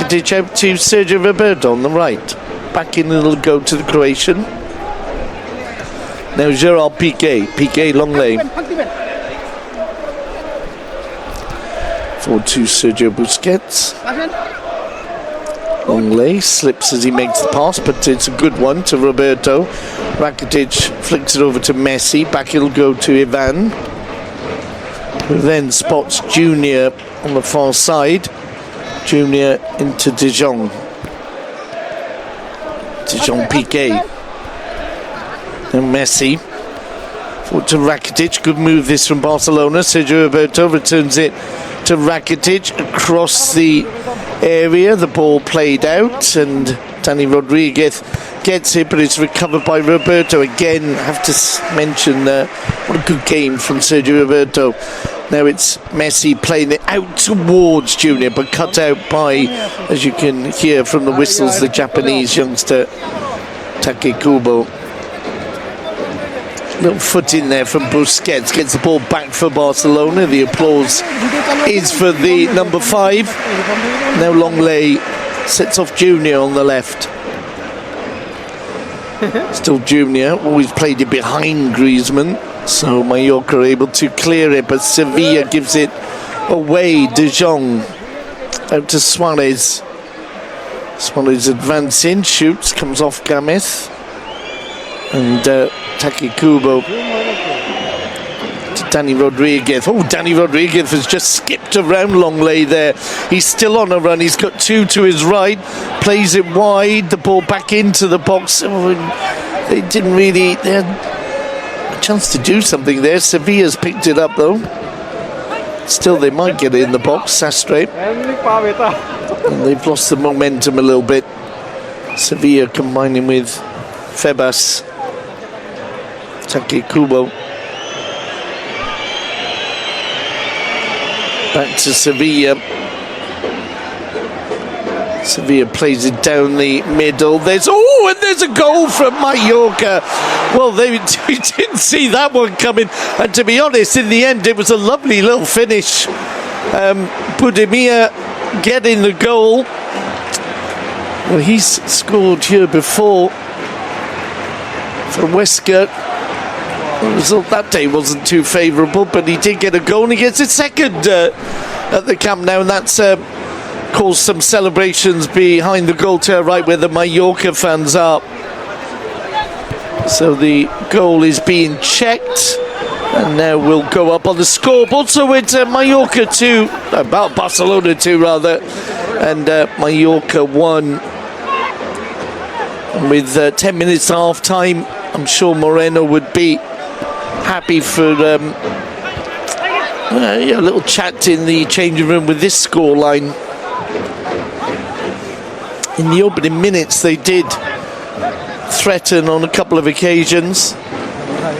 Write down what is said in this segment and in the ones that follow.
Rakitic out to Sergio Roberto on the right. Back in, it'll go to the Croatian. Now Gerard Piqué. Piqué long lane. Forward to Sergio Busquets. Long lane, slips as he makes the pass, but it's a good one to Roberto. Rakitic flicks it over to Messi. Back it'll go to Ivan, who then spots Junior on the far side. Junior into De Jong. De Jong Piqué. Then Messi. Forward to Rakitic. Good move this from Barcelona. Sergio Roberto returns it to Rakitic across the area. The ball played out and Dani Rodriguez gets it, but it's recovered by Roberto. Again, have to mention what a good game from Sergio Roberto. Now it's Messi playing it out towards Junior, but cut out by, as you can hear from the whistles, the Japanese youngster Take Kubo. Little foot in there from Busquets, gets the ball back for Barcelona. The applause is for the number 5. Now Longley sets off Junior on the left. Still Junior, always played it behind Griezmann, so Mallorca are able to clear it, but Sevilla gives it away. De Jong out to Suarez. Suarez advancing, shoots, comes off Gamez. And Take Kubo to Dani Rodriguez. Oh, Dani Rodriguez has just skipped around Longley there. He's still on a run. He's got 2 to his right. Plays it wide. The ball back into the box. Oh, they didn't really... They had a chance to do something there. Sevilla's picked it up, though. Still, they might get it in the box. Sastre. And they've lost the momentum a little bit. Sevilla combining with Febas. Take Kubo. Back to Sevilla. Sevilla plays it down the middle. There's a goal from Mallorca. Well, they didn't see that one coming. And to be honest, in the end, it was a lovely little finish. Budimir getting the goal. Well, he's scored here before for Huesca. The result that day wasn't too favourable, but he did get a goal and he gets his second at the Camp Nou, and that's caused some celebrations behind the goal to our right where the Mallorca fans are. So the goal is being checked and now we'll go up on the scoreboard. So it's Mallorca 2, Barcelona 2 rather, and Mallorca 1. And with 10 minutes to half time, I'm sure Moreno would be happy for a little chat in the changing room with this scoreline. In the opening minutes, they did threaten on a couple of occasions.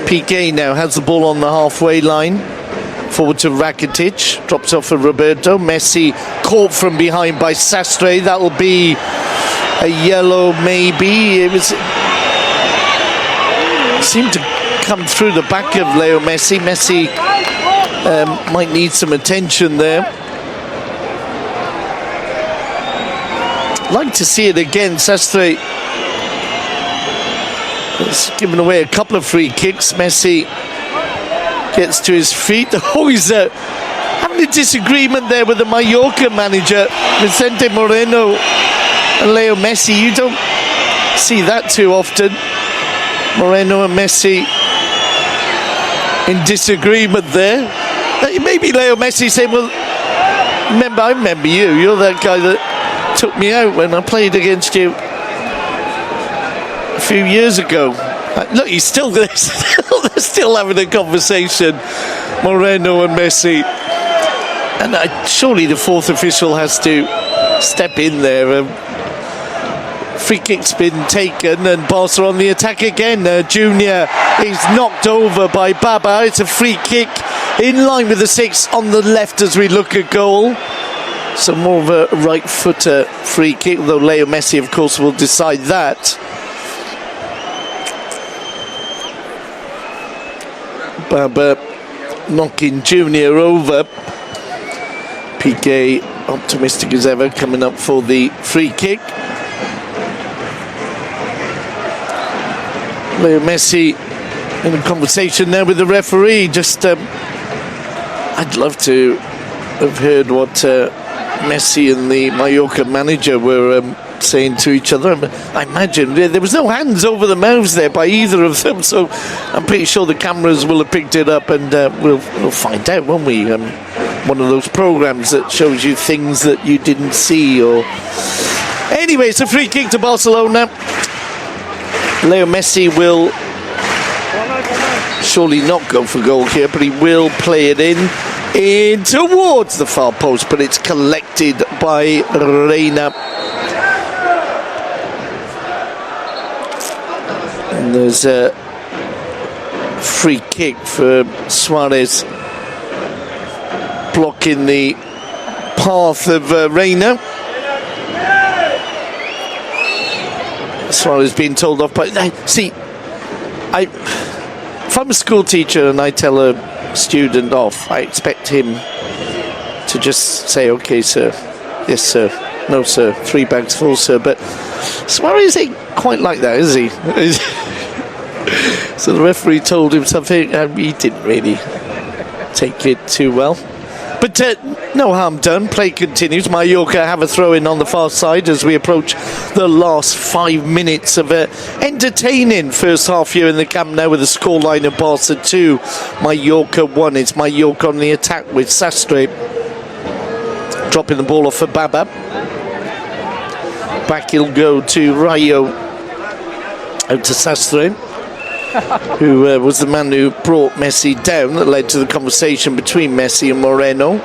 Piqué now has the ball on the halfway line. Forward to Rakitic, drops off for Roberto. Messi caught from behind by Sastre. That will be a yellow, maybe. It seemed to come through the back of Leo Messi. Messi might need some attention there. Like to see it again. Sastre has given away a couple of free kicks. Messi gets to his feet. Oh, he's having a disagreement there with the Mallorca manager, Vicente Moreno and Leo Messi. You don't see that too often. Moreno and Messi in disagreement there. Maybe Leo Messi saying, well, I remember you. You're that guy that took me out when I played against you a few years ago. Look, he's still there. They're still having a conversation, Moreno and Messi. And surely the fourth official has to step in there. Free kick's been taken and Barca on the attack again. Junior is knocked over by Baba. It's a free kick in line with the 6 on the left as we look at goal. So more of a right footer free kick, though Leo Messi of course will decide that. Baba knocking Junior over. Piqué optimistic as ever, coming up for the free kick. Leo Messi in a conversation there with the referee. Just, I'd love to have heard what Messi and the Mallorca manager were saying to each other. I imagine there was no hands over the mouths there by either of them, so I'm pretty sure the cameras will have picked it up, and we'll find out, won't we? One of those programs that shows you things that you didn't see. Or anyway, it's a free kick to Barcelona. Leo Messi will surely not go for goal here, but he will play it in towards the far post, but it's collected by Reina. And there's a free kick for Suarez, blocking the path of Reina. Suarez being told off, but see, if I'm a school teacher and I tell a student off, I expect him to just say, okay sir, yes sir, no sir, 3 bags full sir. But Suarez ain't quite like that, is he? So the referee told him something and he didn't really take it too well. But no harm done. Play continues. Mallorca have a throw-in on the far side as we approach the last 5 minutes of an entertaining first half here in the Camp Nou, with a scoreline of Barca 2, Mallorca 1. It's Mallorca on the attack with Sastre dropping the ball off for Baba. Back he'll go to Rayo, out to Sastre, who was the man who brought Messi down, that led to the conversation between Messi and Moreno.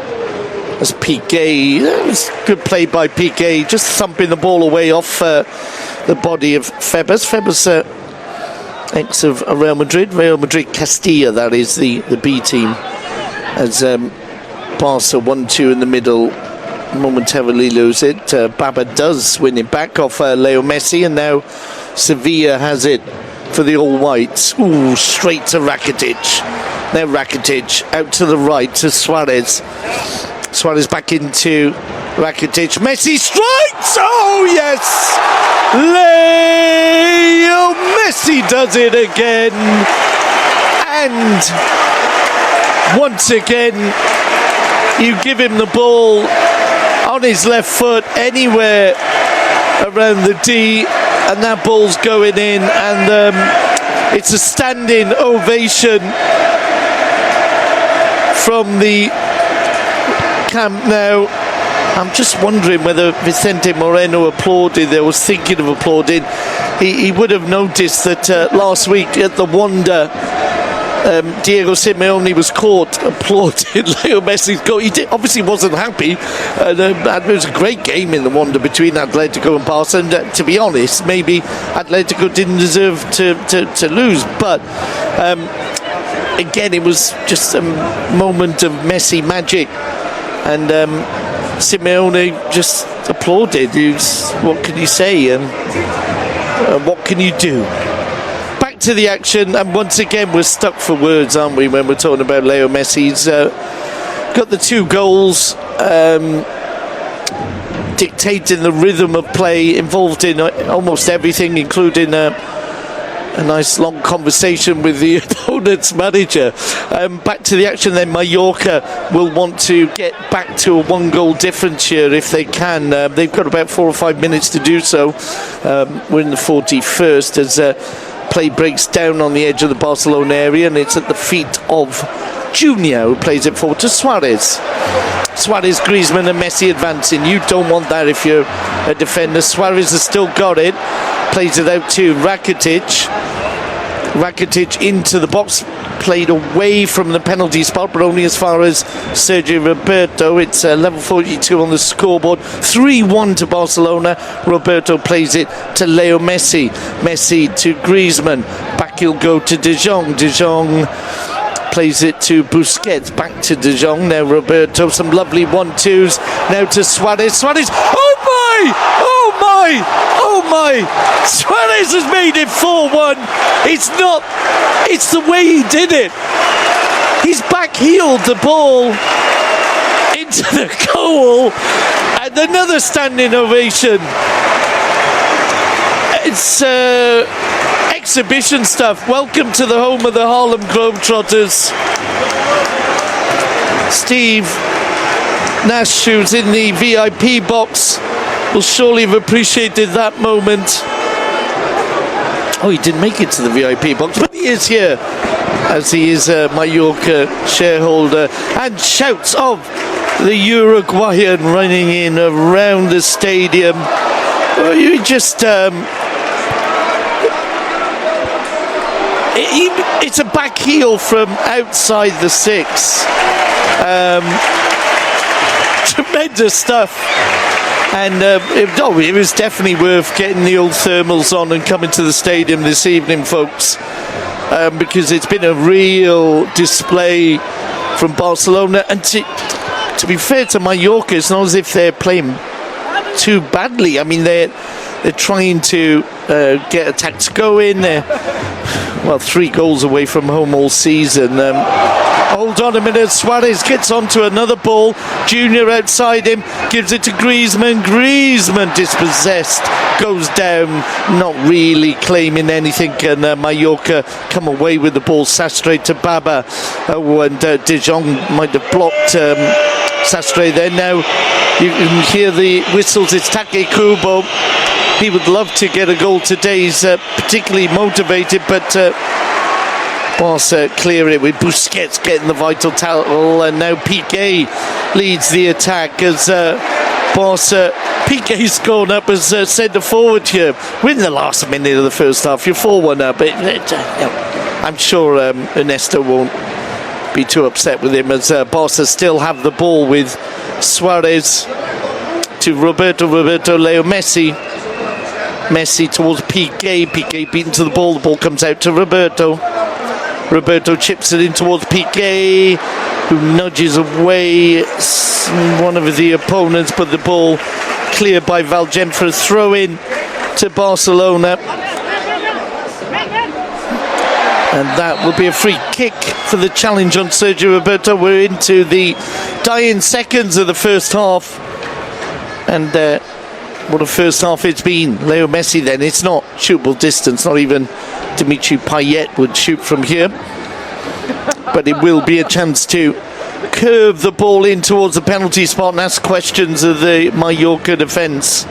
As Piqué, that was good play by Piqué, just thumping the ball away off the body of Febas. Febas, ex of Real Madrid Castilla, that is the B team, as Barca 1-2 in the middle, momentarily lose it. Baba does win it back off Leo Messi, and now Sevilla has it for the all-whites. Ooh, straight to Rakitic. Now Rakitic out to the right to Suarez. Suarez back into Rakitic. Messi strikes! Oh, yes! Leo Messi does it again. And once again, you give him the ball on his left foot anywhere around the D, and that ball's going in, and it's a standing ovation from the Camp Nou. I'm just wondering whether Vicente Moreno applauded. I was thinking of applauding. He would have noticed that last week at the Wanda, Diego Simeone was caught applauding Leo Messi's goal. He obviously wasn't happy. It was a great game in the Wanda between Atletico and Barca, and to be honest, maybe Atletico didn't deserve to lose, but again, it was just a moment of Messi magic, and Simeone just applauded. What can you say? What can you do? Back to the action, and once again we're stuck for words, aren't we, when we're talking about Leo Messi. He's got the 2 goals, dictating the rhythm of play, involved in almost everything, including a nice long conversation with the opponent's manager. Back to the action then. Mallorca will want to get back to a 1-goal difference here if they can. They've got about 4 or 5 minutes to do so. We're in the 41st as play breaks down on the edge of the Barcelona area, and it's at the feet of Junior, who plays it forward to Suarez. Suarez, Griezmann and Messi advancing. You don't want that if you're a defender. Suarez has still got it. Plays it out to Rakitic. Rakitic into the box. Played away from the penalty spot, but only as far as Sergio Roberto. It's level 42 on the scoreboard. 3-1 to Barcelona. Roberto plays it to Leo Messi. Messi to Griezmann. Back he'll go to De Jong. De Jong plays it to Busquets. Back to De Jong. Now Roberto. Some lovely 1-2s. Now to Suarez. Suarez. Oh my! Oh my! Oh my! Suarez has made it 4-1. It's the way he did it. He's back-heeled the ball into the goal, and another standing ovation. It's exhibition stuff. Welcome to the home of the Harlem Globetrotters. Steve Nash, who's in the VIP box, will surely have appreciated that moment. Oh, he didn't make it to the VIP box, but he is here, as he is a Mallorca shareholder. And shouts of the Uruguayan running in around the stadium. Well, you just... it's a back heel from outside the six. Tremendous stuff. And it was definitely worth getting the old thermals on and coming to the stadium this evening, folks, because it's been a real display from Barcelona. And to be fair to Mallorca, it's not as if they're playing too badly. I mean, they're trying to get attacks going. They're 3 goals away from home all season. Hold on a minute. Suarez gets onto another ball. Junior outside him, gives it to Griezmann. Griezmann dispossessed, goes down, not really claiming anything, and Mallorca come away with the ball. Sastre to Baba. And De Jong might have blocked Sastre there. Now you can hear the whistles. It's Take Kubo. He would love to get a goal today. He's particularly motivated, but Barca clear it with Busquets getting the vital tackle, and now Piqué leads the attack as Barca. Piqué's gone up as centre forward here. We're in the last minute of the first half. You're 4-1 up. I'm sure Ernesto won't be too upset with him, as Barca still have the ball with Suarez to Roberto, Leo Messi. Messi towards Piqué. Piqué beaten to the ball. The ball comes out to Roberto. Roberto chips it in towards Piqué, who nudges away one of the opponents, but the ball cleared by Valgem for a throw-in to Barcelona. And that will be a free kick for the challenge on Sergio Roberto. We're into the dying seconds of the first half. And what a first half it's been. Leo Messi then, it's not shootable distance, not even Dimitri Payet would shoot from here. But it will be a chance to curve the ball in towards the penalty spot and ask questions of the Mallorca defence.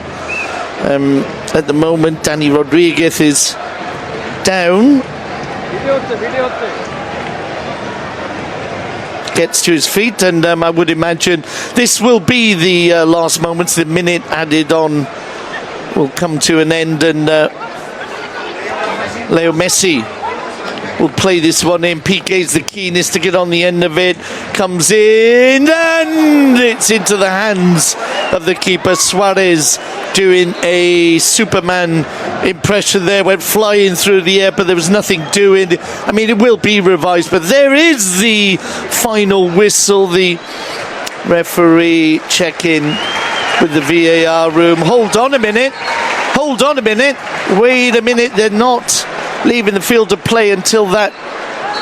At the moment, Danny Rodriguez is down. Gets to his feet, and I would imagine this will be the last moments. The minute added on will come to an end, and Leo Messi will play this one in. Piqué's the keenest to get on the end of it. Comes in, and it's into the hands of the keeper. Suarez doing a Superman impression there, went flying through the air, but there was nothing doing. I mean, it will be revised, but there is the final whistle. The referee checking with the VAR room. Hold on a minute. Wait a minute. They're not leaving the field of play until that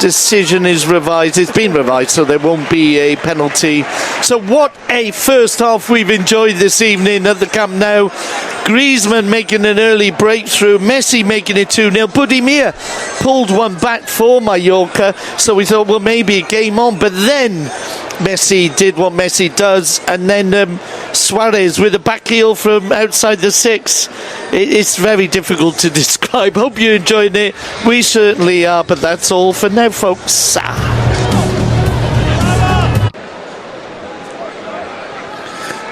decision is revised. It's been revised, so there won't be a penalty. So what a first half we've enjoyed this evening at the Camp Nou. Griezmann making an early breakthrough, Messi making it 2-0. Budimir pulled one back for Mallorca, so we thought, well, maybe a game on, but then Messi did what Messi does, and then Suarez with a back heel from outside the six. It's very difficult to describe. Hope you're enjoying it. We certainly are, but that's all for now, folks.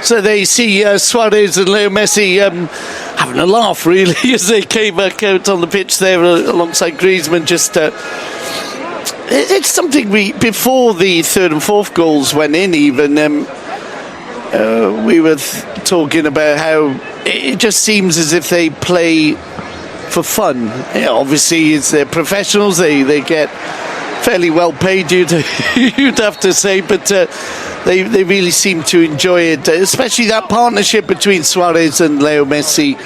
So they see Suarez and Leo Messi having a laugh, really, as they came back out on the pitch there alongside Griezmann. Just it's something before the third and fourth goals went in, even we were talking about how it just seems as if they play for fun. Obviously, they're professionals. They get fairly well paid, you'd have to say, but they really seem to enjoy it, especially that partnership between Suarez and Leo Messi.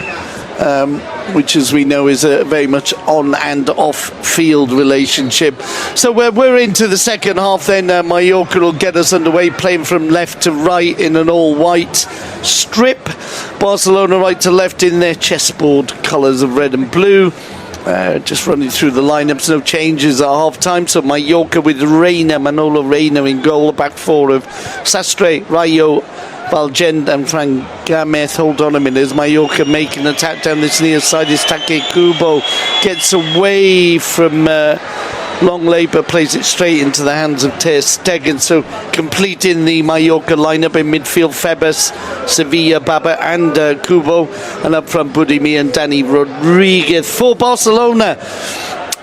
which, as we know, is a very much on and off field relationship. So we're into the second half then. Mallorca will get us underway, playing from left to right in an all-white strip. Barcelona right to left in their chessboard colours of red and blue. Just running through the lineups, no changes at half-time. So Mallorca with Manolo Reina in goal, back four of Sastre, Rayo, Valgend and Frank Gameth. Hold on a minute, as Mallorca making an attack down this near side is Take Kubo, gets away from Long Labour, plays it straight into the hands of Ter Stegen. So completing the Mallorca lineup in midfield, Febas, Sevilla, Baba and Kubo, and up front Budimir and Dani Rodriguez. For Barcelona,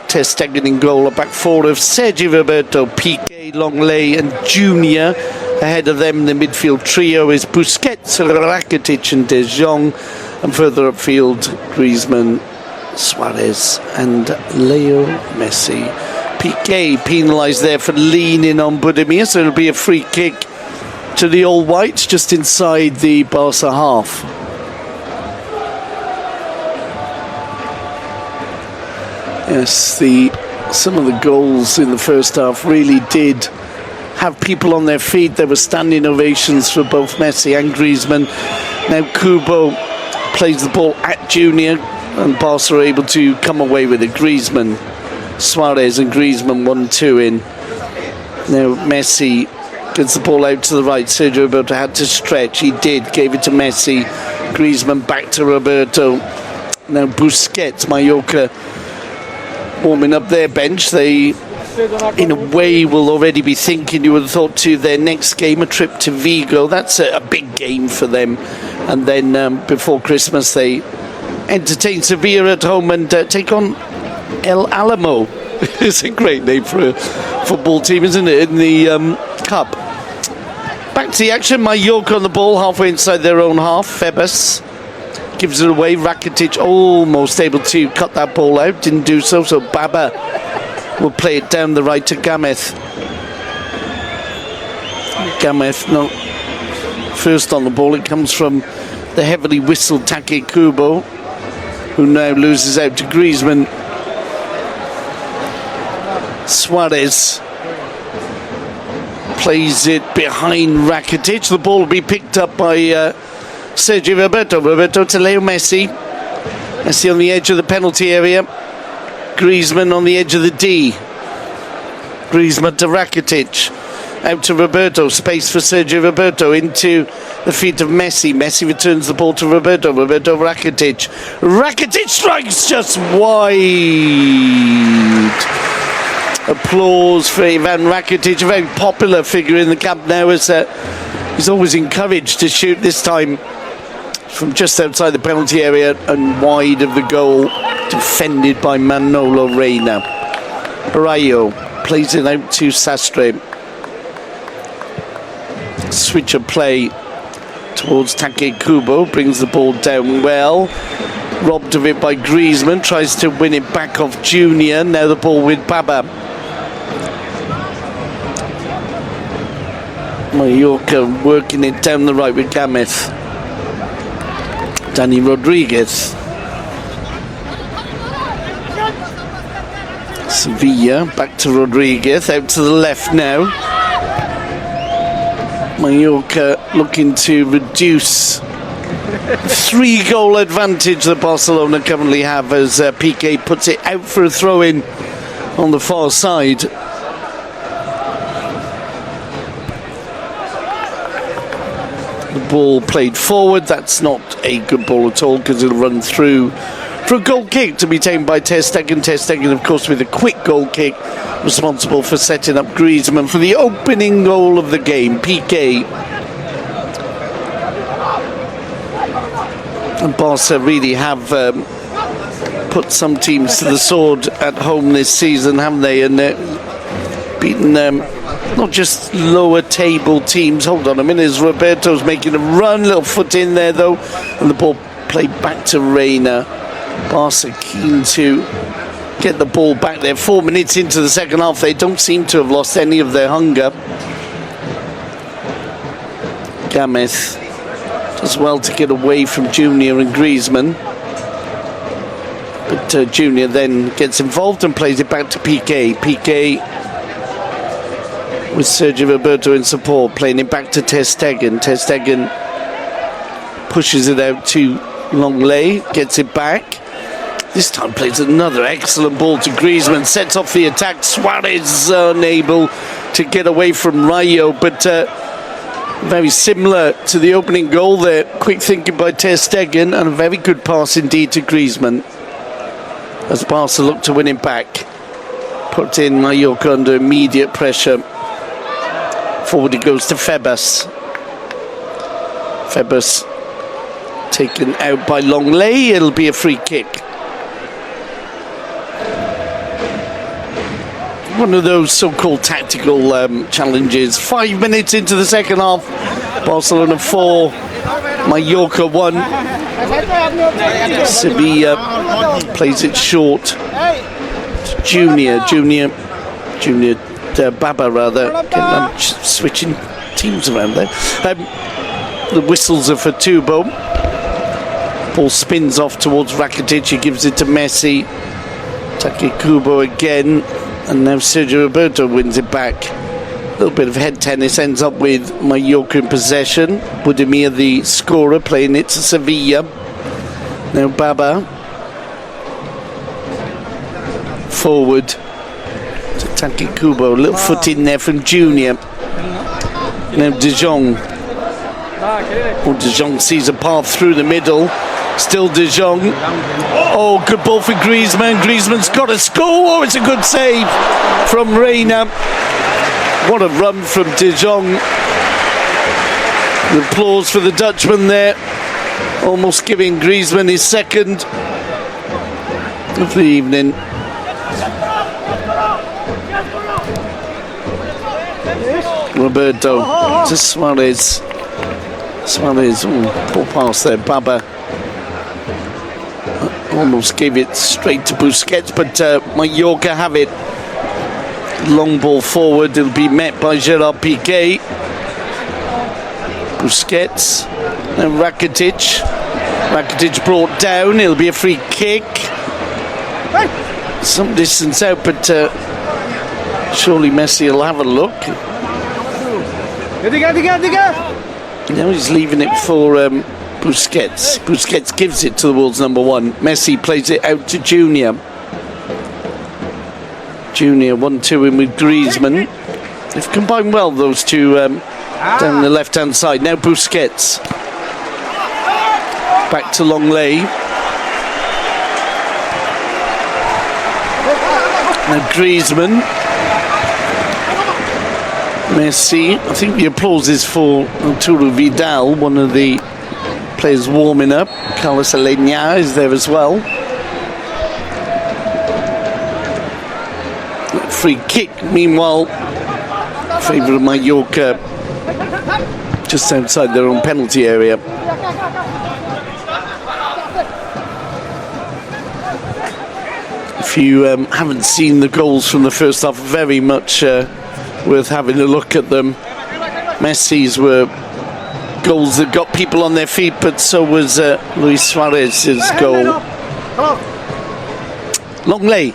Ter Stegen in goal, a back four of Sergi Roberto, Piqué, Longley and Junior. Ahead of them, the midfield trio is Busquets, Rakitic and De Jong, and further upfield, Griezmann, Suarez and Leo Messi. Piqué penalised there for leaning on Budimir, so it'll be a free kick to the All Whites just inside the Barca half. Yes, some of the goals in the first half really did have people on their feet. There were standing ovations for both Messi and Griezmann. Now Kubo plays the ball at Junior, and Barca are able to come away with it. Griezmann, Suarez and Griezmann 1-2 in. Now Messi gets the ball out to the right. Sergio Roberto had to stretch. He did. Gave it to Messi. Griezmann back to Roberto. Now Busquets, Mallorca warming up their bench. They, in a way, will already be thinking, you would have thought, to their next game, a trip to Vigo. That's a big game for them. And then before Christmas, they entertain Sevilla at home and take on El Alamo. It's a great name for a football team, isn't it, in the Cup. Back to the action. Mallorca on the ball, halfway inside their own half. Febas gives it away. Rakitic almost able to cut that ball out, didn't do so. So Baba will play it down the right to Gameth. Gameth not first on the ball. It comes from the heavily whistled Take Kubo, who now loses out to Griezmann. Suarez plays it behind Rakitic. The ball will be picked up by Sergio Roberto. Roberto to Leo Messi. Messi on the edge of the penalty area. Griezmann on the edge of the D. Griezmann to Rakitic. Out to Roberto. Space for Sergio Roberto into the feet of Messi. Messi returns the ball to Roberto. Roberto Rakitic. Rakitic strikes just wide. Applause for Ivan Rakitic, a very popular figure in the Camp Nou, as he's always encouraged to shoot, this time from just outside the penalty area and wide of the goal, defended by Manolo Reina. Rayo plays it out to Sastre. Switch of play towards Take Kubo, brings the ball down well. Robbed of it by Griezmann, tries to win it back off Junior. Now the ball with Baba. Mallorca working it down the right with Gameth. Dani Rodriguez. Sevilla back to Rodriguez, out to the left now. Mallorca looking to reduce 3-goal advantage that Barcelona currently have, as Piqué puts it out for a throw-in on the far side. The ball played forward. That's not a good ball at all, because it'll run through for a goal kick to be taken by Ter Stegen. Ter Stegen, of course, with a quick goal kick, responsible for setting up Griezmann for the opening goal of the game. Piqué. And Barca really have put some teams to the sword at home this season, haven't they? And beaten not just lower table teams. Hold on a minute, as Roberto's making a run, little foot in there though, and the ball played back to Reina. Barca keen to get the ball back there. 4 minutes into the second half, they don't seem to have lost any of their hunger. Gameth does well to get away from Junior and Griezmann. But Junior then gets involved and plays it back to Piqué. Piqué with Sergio Roberto in support, playing it back to Ter Stegen. Ter Stegen pushes it out to Longley, gets it back. This time plays another excellent ball to Griezmann, sets off the attack. Suarez unable to get away from Rayo, but very similar to the opening goal there. Quick thinking by Ter Stegen and a very good pass indeed to Griezmann as Barca look to win it back. Put in Mallorca under immediate pressure. Forward it goes to Febas. Febas taken out by Longley. It'll be a free kick. One of those so-called tactical challenges. 5 minutes into the second half. Barcelona 4, Mallorca 1. Sevilla plays it short. Junior Baba rather. I'm switching teams around there. The whistles are for Tubo. Ball spins off towards Rakitic. He gives it to Messi. Taki Kubo again. And now Sergio Roberto wins it back. A little bit of head tennis, ends up with Mallorca in possession. Budimir, the scorer, playing it to Sevilla. Now Baba. Forward to Taki Kubo. A little foot in there from Junior. Now De Jong. De Jong sees a path through the middle. Still De Jong. Oh, good ball for Griezmann. Griezmann's got a score. Oh, it's a good save from Reina. What a run from De Jong. The applause for the Dutchman there. Almost giving Griezmann his second of the evening. Roberto to Suarez. Suarez, poor pass there. Baba almost gave it straight to Busquets, but Mallorca have it. Long ball forward, it'll be met by Gerard Piqué. Busquets and Rakitic. Rakitic brought down, it'll be a free kick. Some distance out, but surely Messi will have a look. Now he's leaving it for Busquets. Busquets gives it to the world's number one. Messi plays it out to Junior. Junior 1-2 in with Griezmann. They've combined well, those two, down the left-hand side. Now Busquets. Back to Longley. Now Griezmann. Messi. I think the applause is for Arturo Vidal, one of the players warming up. Carlos Aleñá is there as well. Free kick, meanwhile, favour of Mallorca, just outside their own penalty area. If you haven't seen the goals from the first half, very much worth having a look at them. Messi's were goals that got people on their feet, but so was Luis Suarez's goal. Longley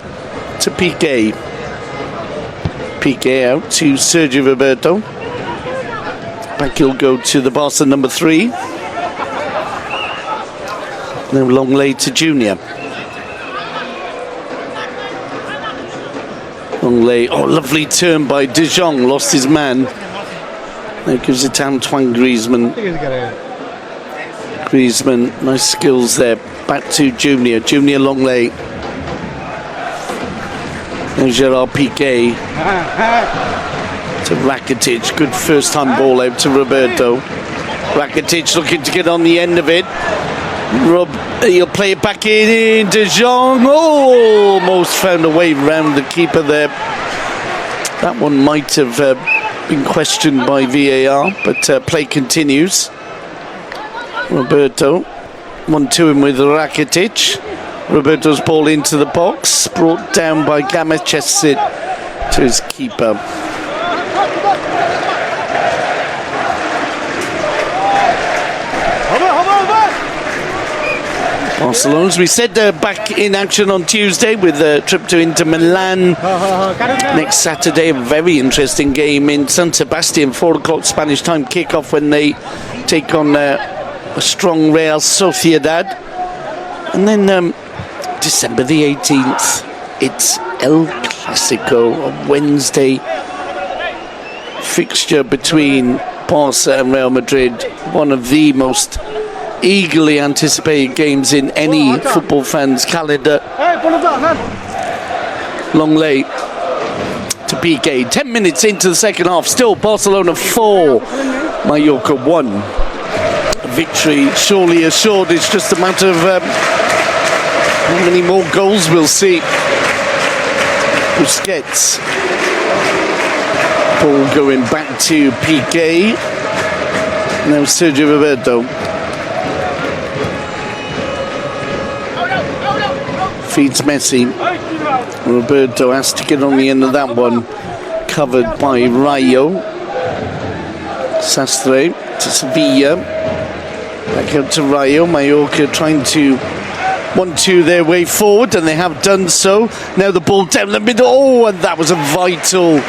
to Piqué. Piqué out to Sergio Roberto. Back he'll go to the Barca number 3. Now Longley to Junior. Longley, oh, lovely turn by De Jong, lost his man. Now gives it to Antoine Griezmann. Griezmann, nice skills there. Back to Junior. Junior Longley. Now Gerard Piqué. To Rakitic. Good first time ball out to Roberto. Rakitic looking to get on the end of it. He'll play it back in. De Jong. Oh, almost found a way around the keeper there. That one might have been questioned by VAR, but play continues. Roberto 1-2 him with Rakitic. Roberto's ball into the box, brought down by Gomez, chests it to his keeper. Barcelona, as we said, back in action on Tuesday with a trip to Inter Milan. Next Saturday, a very interesting game in San Sebastian, 4 o'clock Spanish time kickoff when they take on a strong Real Sociedad. And then December the 18th, it's El Clasico, a Wednesday fixture between Barca and Real Madrid, one of the most eagerly anticipated games in any football fan's calendar. Longley to Piqué. 10 minutes into the second half, still Barcelona 4, Mallorca 1. A victory surely assured. It's just a matter of how many more goals we'll see. Busquets. Ball going back to Piqué. Now Sergio Roberto. Feeds Messi. Roberto has to get on the end of that one. Covered by Rayo. Sastre to Sevilla. Back out to Rayo. Mallorca trying to 1-2 their way forward, and they have done so. Now the ball down the middle. Oh, and that was a vital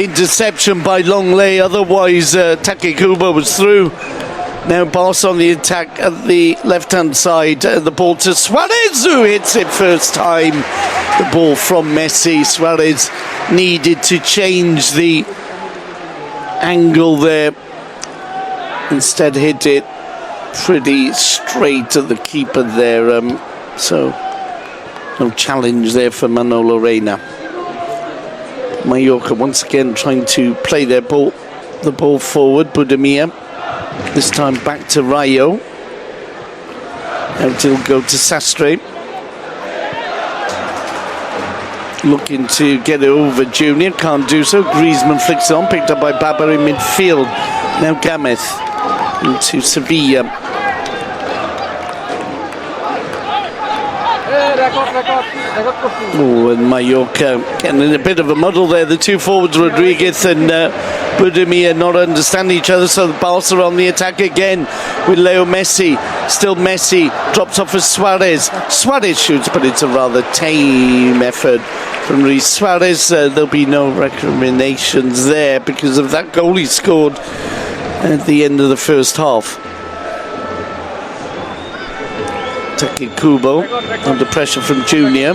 interception by Longley. Otherwise, Takekubo was through. Now Barca on the attack at the left-hand side. The ball to Suarez, who hits it first time. The ball from Messi. Suarez needed to change the angle there. Instead hit it pretty straight at the keeper there. So no challenge there for Manolo Reina. Mallorca once again trying to play the ball forward. Budimir. This time back to Rayo. Now it'll go to Sastre. Looking to get it over Junior. Can't do so. Griezmann flicks it on. Picked up by Baba in midfield. Now Gamez into Sevilla. Oh, and Mallorca getting in a bit of a muddle there. The two forwards, Rodriguez and Budimir, not understanding each other, so the Barca on the attack again with Leo Messi. Still Messi, drops off for Suarez. Suarez shoots, but it's a rather tame effort from Luis Suarez. There'll be no recriminations there because of that goal he scored at the end of the first half. Takekubo under pressure from Junior.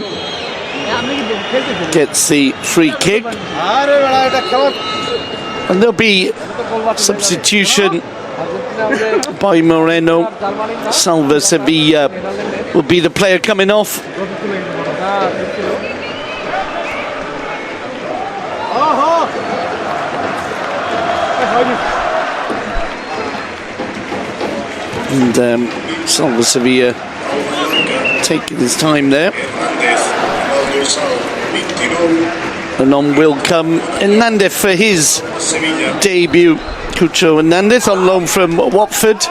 Gets the free kick. And there'll be substitution by Moreno. Salva Sevilla will be the player coming off. And Salva Sevilla taking his time there. And on will come Hernandez for his debut. Cucho Hernandez on loan from Watford.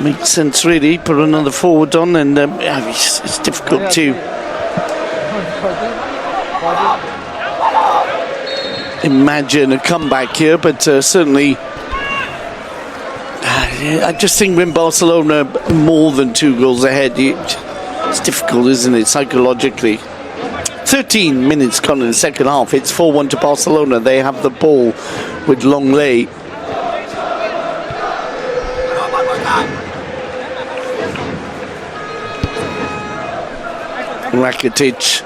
Makes sense really, put another forward on, and it's difficult to imagine a comeback here, but certainly I just think when Barcelona more than 2 goals ahead, it's difficult, isn't it, psychologically. 13 minutes gone in the second half. It's 4-1 to Barcelona. They have the ball with Longley. Rakitic.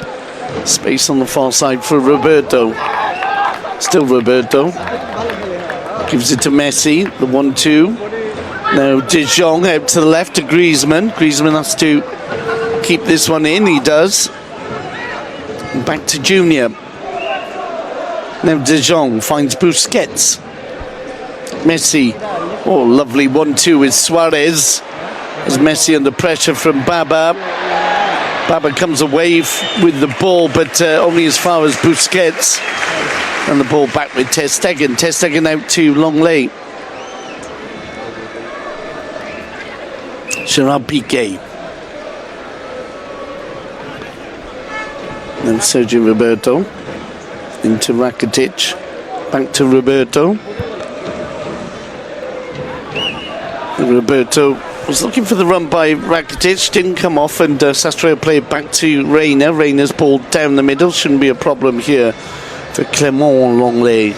Space on the far side for Roberto. Still Roberto. Gives it to Messi. The 1-2. Now De Jong out to the left to Griezmann. Griezmann has to keep this one in. He does. Back to Junior. Now De Jong finds Busquets. Messi. Oh, lovely 1-2 with Suarez. As Messi under pressure from Baba. Baba comes away with the ball, but only as far as Busquets. And the ball back with Ter Stegen. Ter Stegen out to Longley. Gerard Piqué. Then Sergio Roberto into Rakitic. Back to Roberto. Roberto Was looking for the run by Rakitic, didn't come off, and Sastre played back to Reina. Reina's ball down the middle, shouldn't be a problem here for Clément Lenglet.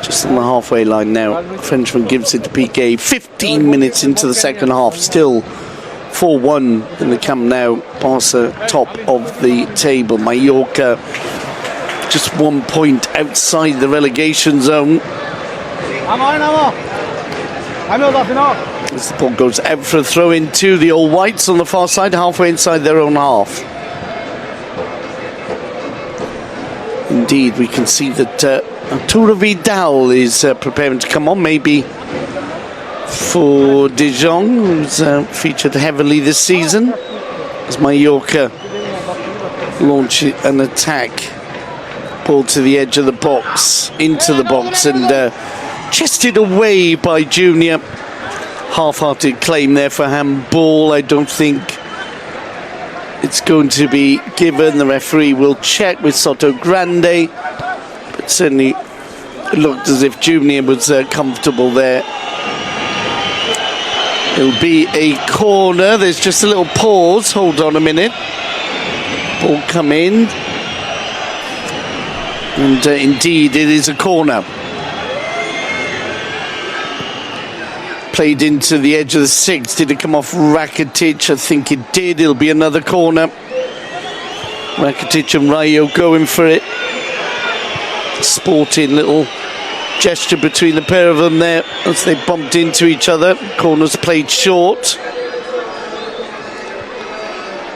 Just on the halfway line now. Frenchman gives it to Piqué. 15 minutes into the second half, still 4-1 in the Camp Nou. Barca top of the table. Mallorca just 1 point outside the relegation zone. As the ball goes out for a throw in to the All Whites on the far side, halfway inside their own half. Indeed, we can see that Arturo Vidal is preparing to come on, maybe for De Jong, who's featured heavily this season, as Mallorca launch an attack. Ball to the edge of the box, into the box, and chested away by Junior. Half-hearted claim there for handball. I don't think it's going to be given. The referee will check with Soto Grande, but certainly it looked as if Junior was comfortable there. It'll be a corner. There's just a little pause. Hold on a minute. Ball come in, and indeed it is a corner. Played into the edge of the six. Did it come off Rakitic? I think it did. It'll be another corner. Rakitic and Rayo going for it. Sporting little gesture between the pair of them there as they bumped into each other. Corners played short.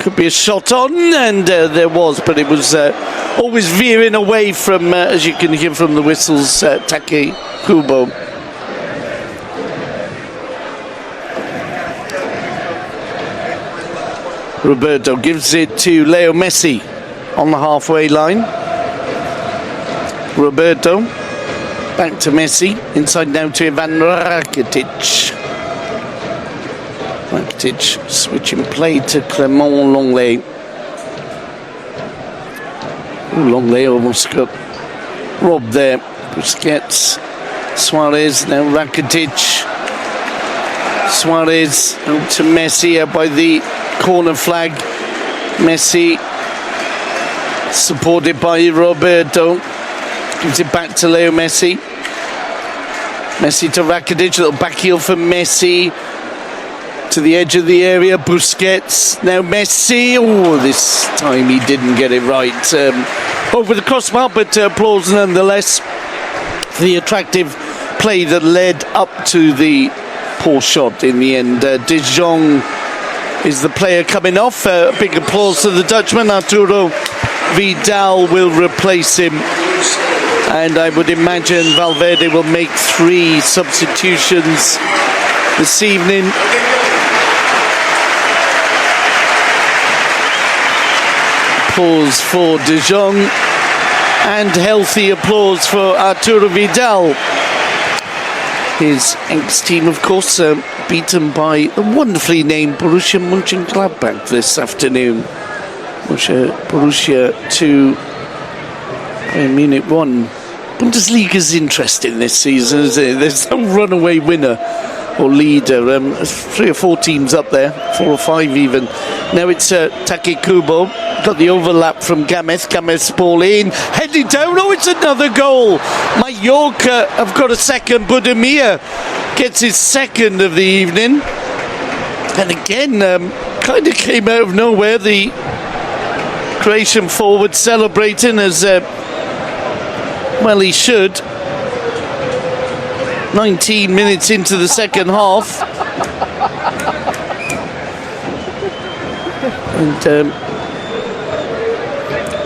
Could be a shot on, and there was, but it was always veering away from, as you can hear from the whistles, Take Kubo. Roberto gives it to Leo Messi on the halfway line. Roberto back to Messi, inside now to Ivan Rakitic. Rakitic switching play to Clément Lenglet. Lenglet almost got robbed there. Busquets, Suarez, now Rakitic. Suarez out to Messi out by the corner flag. Messi supported by Roberto, gives it back to Leo Messi. Messi to Rakitic, a little back heel for Messi to the edge of the area. Busquets, now Messi. Oh, this time he didn't get it right over the crossbar, but applause nonetheless for the attractive play that led up to the poor shot in the end. De Jong is the player coming off. Big applause to the Dutchman. Arturo Vidal will replace him, and I would imagine Valverde will make 3 substitutions this evening. Applause for De Jong and healthy applause for Arturo Vidal. His ex-team, of course, beaten by the wonderfully named Borussia Mönchengladbach this afternoon. Borussia 2, Bayern Munich 1. Bundesliga's interesting this season, isn't it? There's no runaway winner or leader. 3 or 4 teams up there, 4 or 5 even. Now it's Take Kubo. Got the overlap from Gamez. Gamez ball in, heading down. Oh, it's another goal. Mallorca have got a second. Budimir gets his second of the evening. And again, kind of came out of nowhere. The Croatian forward celebrating as well he should. 19 minutes into the second half. And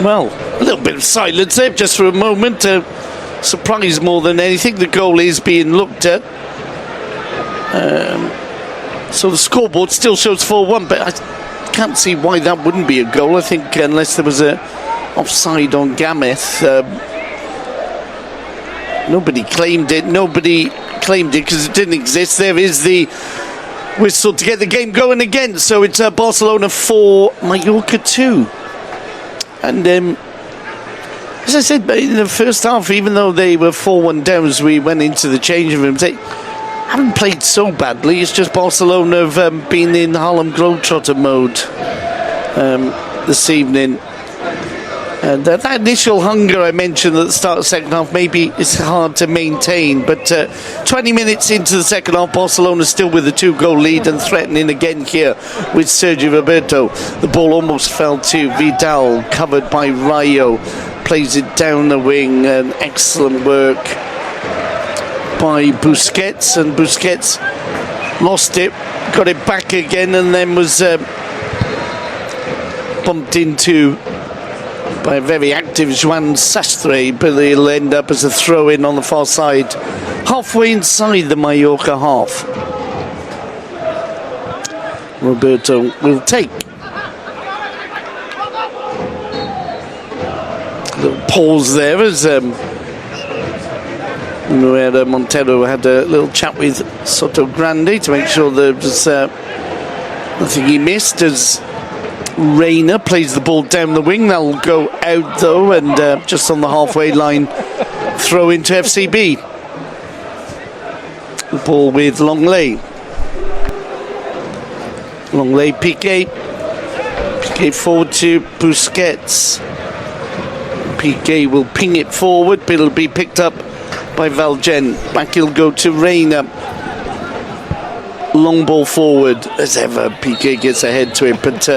well, a little bit of silence there just for a moment. Surprise more than anything. The goal is being looked at. So the scoreboard still shows 4-1, but I can't see why that wouldn't be a goal. I think unless there was a offside on Gamez. Nobody claimed it. Nobody claimed it because it didn't exist. There is the whistle to get the game going again. So it's Barcelona 4, Mallorca 2. And as I said, in the first half, even though they were 4-1 down as we went into the changing room, haven't played so badly. It's just Barcelona have been in Harlem Globetrotter mode this evening. And that initial hunger I mentioned at the start of the second half, maybe it's hard to maintain. But 20 minutes into the second half, Barcelona still with a 2-goal lead and threatening again here with Sergio Roberto. The ball almost fell to Vidal, covered by Rayo. Plays it down the wing, and excellent work by Busquets. And Busquets lost it, got it back again, and then was bumped into by a very active Joan Sastre, but it'll end up as a throw-in on the far side, halfway inside the Mallorca half. Roberto will take. A little pause there as Montero had a little chat with Soto Grande to make sure there was nothing he missed, as Reina plays the ball down the wing. That'll go out though, and just on the halfway line, throw into FCB. The ball with Longley. Longley, Piqué. Piqué forward to Busquets. Piqué will ping it forward, but it'll be picked up by Valgen. Back he'll go to Reina. Long ball forward as ever. Piqué gets ahead to it, but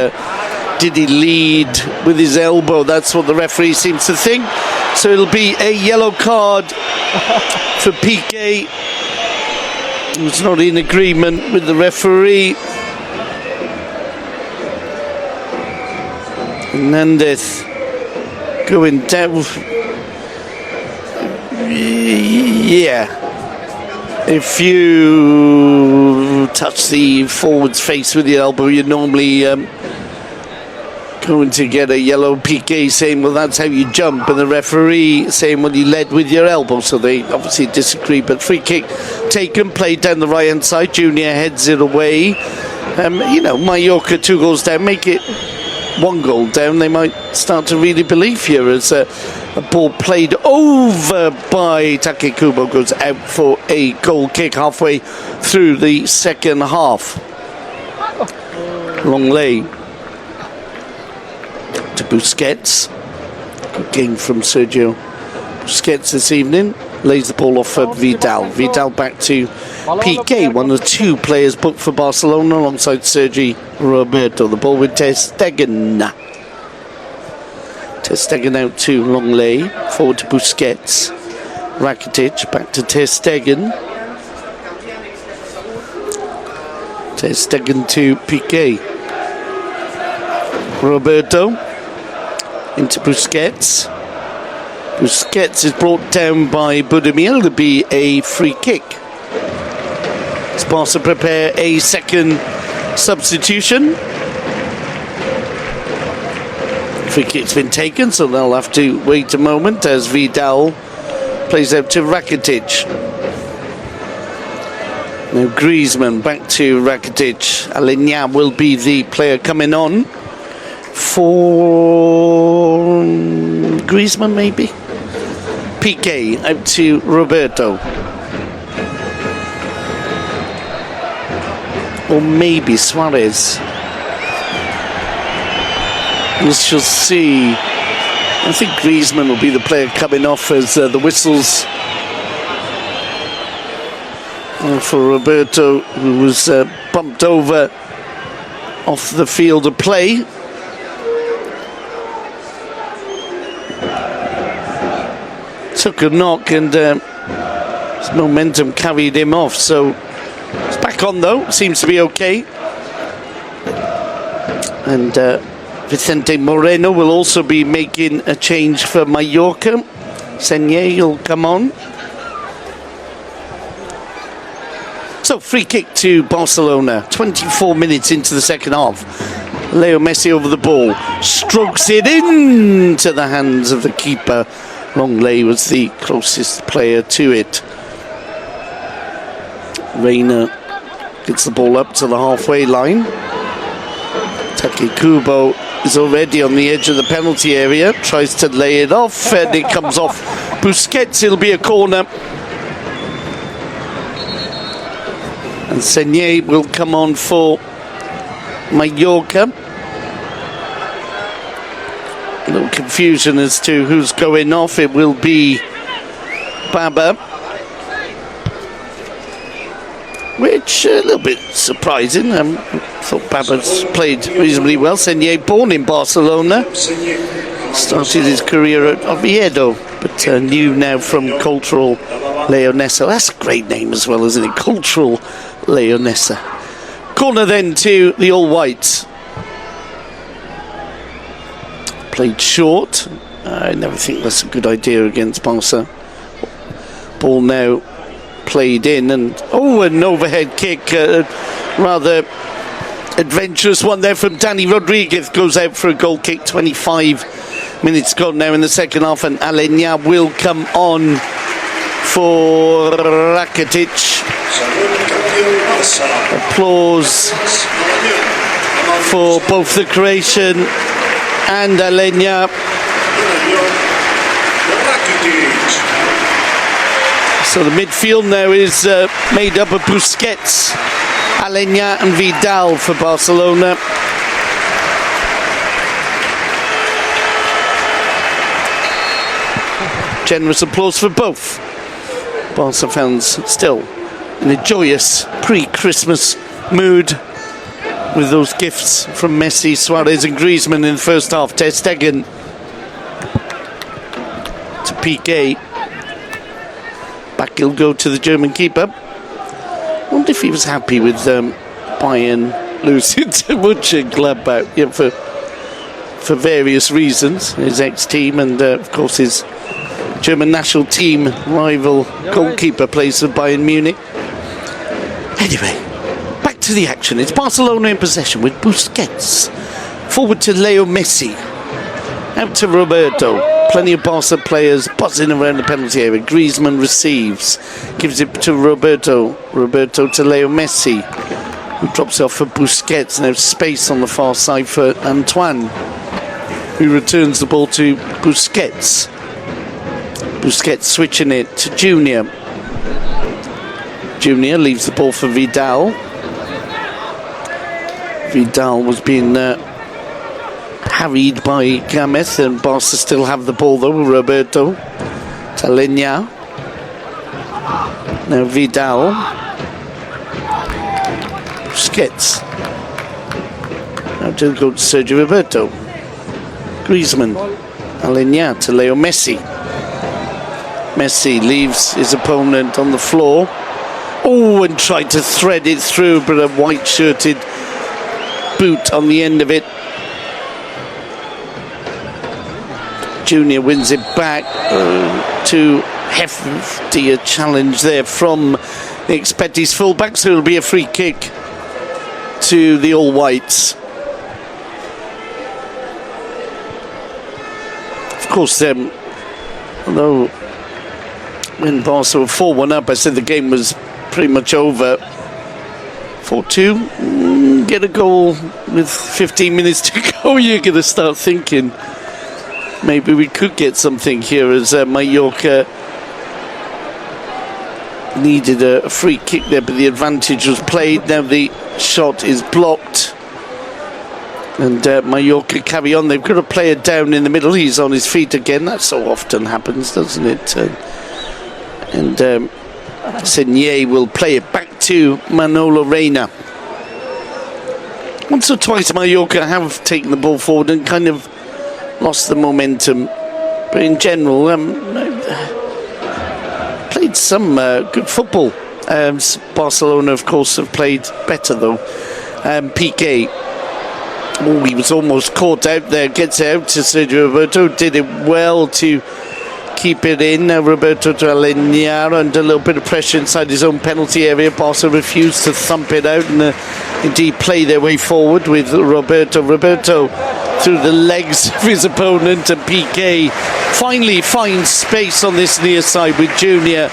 did he lead with his elbow? That's what the referee seems to think. So it'll be a yellow card for Piqué. He's not in agreement with the referee. Hernandez going down. Yeah. If you touch the forward's face with your elbow, you're normally going to get a yellow. Piqué saying, well, that's how you jump, and the referee saying, well, you led with your elbow. So they obviously disagree, but free kick taken, played down the right hand side. Junior heads it away. Mallorca 2 goals down, make it 1 goal down. They might start to really believe here, as a ball played over by Take Kubo goes out for a goal kick halfway through the second half. Longley to Busquets. Good game from Sergio Busquets this evening. Lays the ball off for Vidal. Vidal back to Piqué, one of the 2 players booked for Barcelona alongside Sergi Roberto. The ball with Ter Stegen. Ter Stegen out to Longley. Forward to Busquets. Rakitic back to Ter Stegen. Ter Stegen to Piqué. Roberto into Busquets. Busquets is brought down by Budimir. There'll be a free kick. Barca prepare a second substitution. Free kick's been taken, so they'll have to wait a moment as Vidal plays out to Rakitic. Now Griezmann back to Rakitic. Aleñá will be the player coming on for Griezmann, maybe. Piqué out to Roberto. Or maybe Suarez. We shall see. I think Griezmann will be the player coming off as the whistles for Roberto, who was bumped over off the field of play. Took a knock, and his momentum carried him off, so it's back on though, seems to be okay. And Vicente Moreno will also be making a change for Mallorca. Senye will come on. So free kick to Barcelona, 24 minutes into the second half. Leo Messi over the ball, strokes it into the hands of the keeper. Longley was the closest player to it. Reina gets the ball up to the halfway line. Take Kubo is already on the edge of the penalty area, tries to lay it off, and it comes off Busquets. It'll be a corner. Senye will come on for Mallorca. A little confusion as to who's going off. It will be Baba, which a little bit surprising. I thought Baba's played reasonably well. Senye, born in Barcelona, started his career at Oviedo, but new now from Cultural Leonesa. That's a great name as well, isn't it? Cultural Leonesa. Corner then to the All Whites. Played short. I never think that's a good idea against Barca. Ball now played in, and an overhead kick, rather adventurous one there from Danny Rodriguez, goes out for a goal kick. 25 minutes gone now in the second half, and Aleñá will come on for Rakitic. Applause for both the Croatian and Aleñá. So the midfield now is made up of Busquets, Aleñá and Vidal for Barcelona. Generous applause for both. Barca fans still in a joyous pre-Christmas mood with those gifts from Messi, Suarez and Griezmann in the first half. Ter Stegen to Piqué. Back he'll go to the German keeper. Wonder if he was happy with Bayern losing to Mönchengladbach, for various reasons. His ex-team and of course his German national team rival goalkeeper plays for Bayern Munich. Anyway, back to the action. It's Barcelona in possession with Busquets. Forward to Leo Messi. Out to Roberto. Plenty of Barca players buzzing around the penalty area. Griezmann receives. Gives it to Roberto. Roberto to Leo Messi, who drops off for Busquets. Now space on the far side for Antoine, who returns the ball to Busquets. Busquets switching it to Junior. Junior leaves the ball for Vidal. Vidal was being harried by Gamez, and Barca still have the ball though. Roberto to Aleñá. Now Vidal. Busquets. Now to go to Sergio Roberto. Griezmann. Aleñá to Leo Messi. Messi leaves his opponent on the floor. And tried to thread it through, but a white-shirted boot on the end of it. Junior wins it back. Too hefty a challenge there from Nick Petty's fullback, so it'll be a free kick to the All Whites. Of course, although when Barca were 4-1 up, I said the game was pretty much over. 4-2, get a goal with 15 minutes to go, you're going to start thinking maybe we could get something here, as Mallorca needed a free kick there, but the advantage was played. Now the shot is blocked, and Mallorca carry on. They've got a player down in the middle. He's on his feet again. That so often happens, doesn't it? And Senye will play it back to Manolo Reina. Once or twice Mallorca have taken the ball forward and kind of lost the momentum, but in general played some good football. Barcelona of course have played better though. Piqué, he was almost caught out there, gets it out to Sergio Roberto, did it well to keep it in. Roberto to Aleñá, under a little bit of pressure inside his own penalty area. Barca refused to thump it out and indeed play their way forward with Roberto through the legs of his opponent, and Piqué finally finds space on this near side with Junior.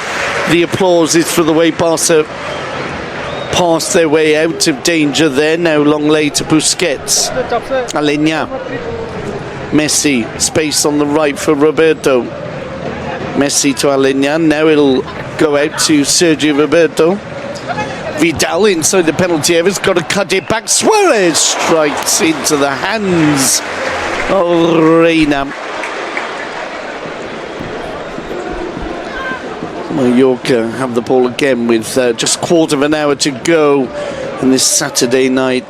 The applause is for the way Barca passed their way out of danger there. Now long lay to Busquets. Aleñá. Messi, space on the right for Roberto. Messi to Aleñá. Now it'll go out to Sergio Roberto. Vidal inside the penalty area has got to cut it back. Suarez strikes into the hands of Reina. Mallorca have the ball again with just quarter of an hour to go in this Saturday night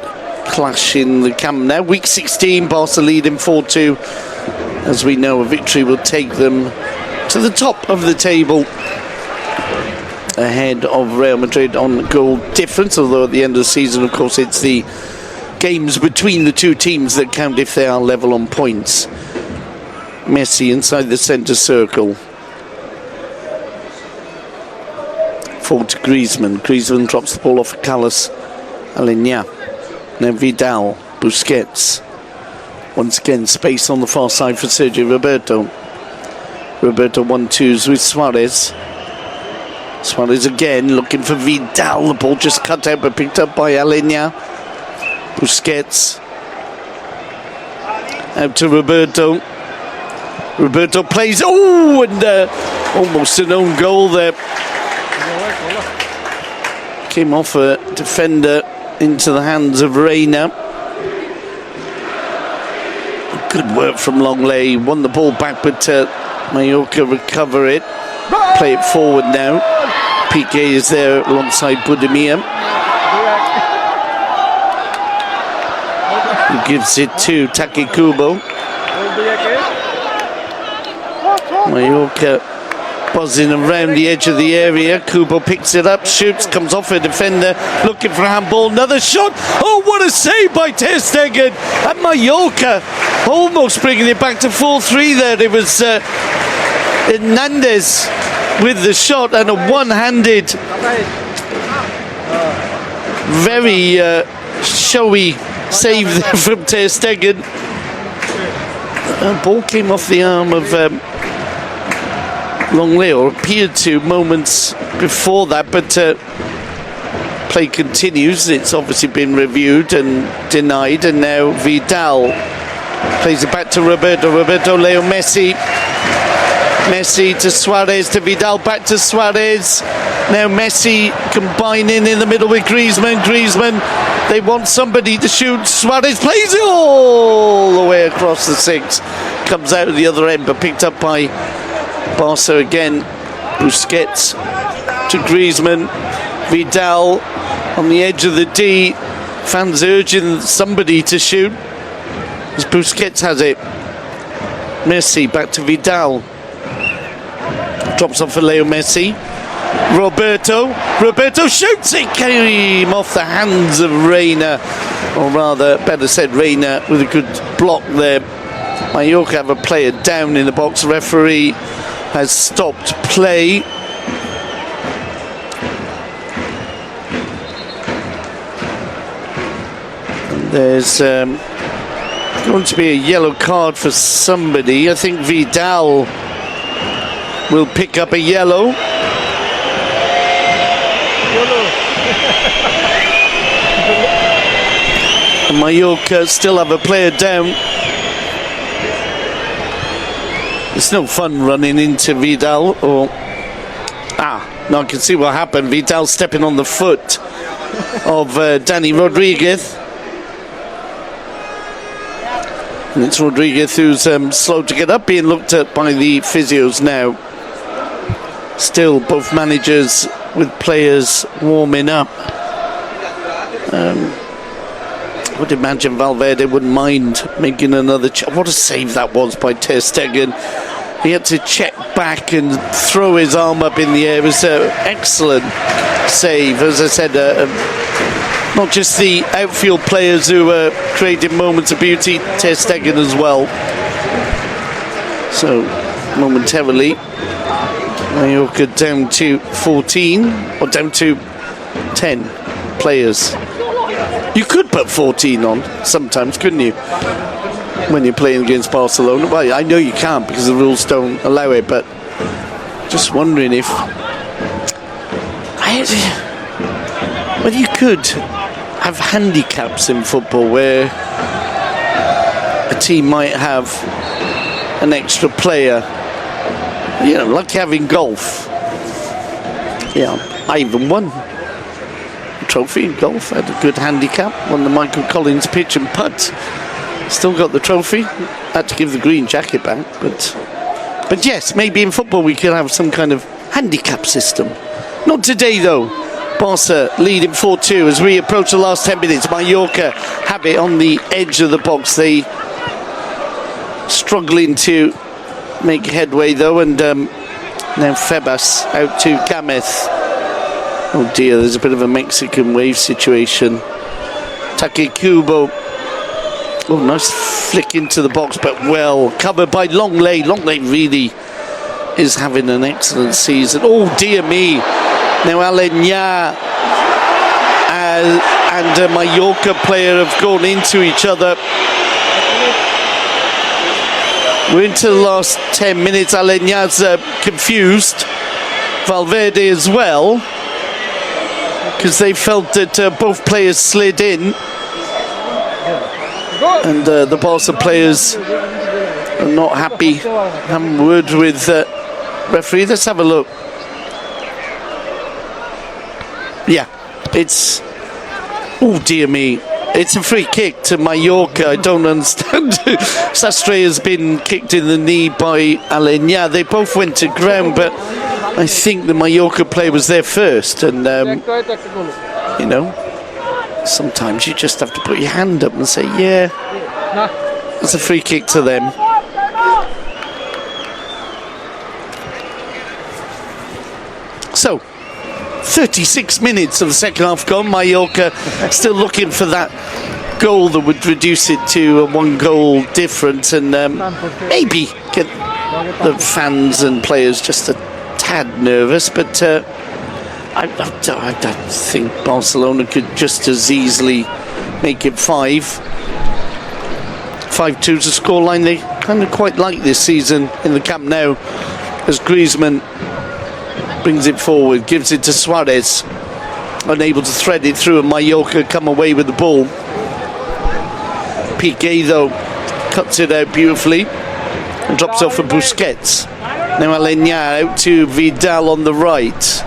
clash in the Camp Nou. Week 16, Barca leading 4-2. As we know, a victory will take them to the top of the table, ahead of Real Madrid on goal difference, although at the end of the season, of course, it's the games between the two teams that count if they are level on points. Messi inside the centre circle. Forward to Griezmann. Griezmann drops the ball off at Carlos Aleñá. Now Vidal, Busquets. Once again, space on the far side for Sergio Roberto. Roberto 1-2s with Suarez. Suarez again looking for Vidal. The ball just cut out but picked up by Aleñá. Busquets. Out to Roberto. Roberto plays. Oh, and almost an own goal there. Came off a defender into the hands of Reina. Good work from Longley. Won the ball back, but Mallorca recover it. Play it forward now. Piqué is there alongside Budimir. He gives it to Taki Kubo. Mallorca buzzing around the edge of the area. Kubo picks it up, shoots, comes off a defender, looking for a handball. Another shot. Oh, what a save by Ter Stegen. And Mallorca almost bringing it back to 4-3 there. It was Hernandez with the shot and a one-handed, very showy save there from Ter Stegen. The ball came off the arm of Longley, or appeared to moments before that, but play continues. It's obviously been reviewed and denied, and now Vidal plays it back to Roberto. Leo Messi. Messi to Suarez, to Vidal, back to Suarez. Now Messi combining in the middle with Griezmann. They want somebody to shoot. Suarez plays it all the way across the six. Comes out at the other end, but picked up by Barca again. Busquets to Griezmann. Vidal on the edge of the D. Fans urging somebody to shoot, as Busquets has it. Messi back to Vidal. Drops off for Leo Messi. Roberto shoots it. Came off the hands of Reina, or rather, better said, Reina with a good block there. Mallorca have a player down in the box. Referee has stopped play. And there's going to be a yellow card for somebody. I think Vidal will pick up a yellow. And Mallorca still have a player down. It's no fun running into Vidal, or no, I can see what happened. Vidal stepping on the foot of Dani Rodriguez. And it's Rodriguez who's slow to get up, being looked at by the physios now. Still, both managers with players warming up. I would imagine Valverde wouldn't mind making another what a save that was by Ter Stegen. He had to check back and throw his arm up in the air. It was an excellent save. As I said, not just the outfield players who were creating moments of beauty, Ter Stegen as well. So, momentarily, Mallorca down to 14, or down to 10 players. You could put 14 on sometimes, couldn't you? When you're playing against Barcelona. Well, I know you can't because the rules don't allow it, but just wondering if whether you could have handicaps in football where a team might have an extra player, you know, like having golf. Yeah, I even won trophy in golf. Had a good handicap. Won the Michael Collins pitch and putt. Still got the trophy. Had to give the green jacket back. But yes, maybe in football we could have some kind of handicap system. Not today though. Barca leading 4-2 as we approach the last 10 minutes. Mallorca have it on the edge of the box. They struggling to make headway though, and now Febas out to Gamez. Oh dear, there's a bit of a Mexican wave situation. Takekubo. Oh, nice flick into the box, but well covered by Longley. Longley really is having an excellent season. Oh dear me. Now Aleñá and a Mallorca player have gone into each other. We're into the last 10 minutes. Aleñá's confused. Valverde as well, because they felt that both players slid in. And the Barca players are not happy. Having a word with referee. Let's have a look. Yeah, it's... Oh dear me. It's a free kick to Mallorca. I don't understand. Sastre has been kicked in the knee by Aleñá. They both went to ground, but I think the Mallorca player was there first. And, you know, sometimes you just have to put your hand up and say, yeah, it's a free kick to them. So, 36 minutes of the second half gone. Mallorca still looking for that goal that would reduce it to a 1-goal difference and maybe get the fans and players just a tad nervous, but I think Barcelona could just as easily make it 5-2's the scoreline they kind of quite like this season in the Camp Nou, as Griezmann brings it forward, gives it to Suarez, unable to thread it through, and Mallorca come away with the ball. Piqué though cuts it out beautifully and drops off for Busquets. Now Aleñá out to Vidal on the right.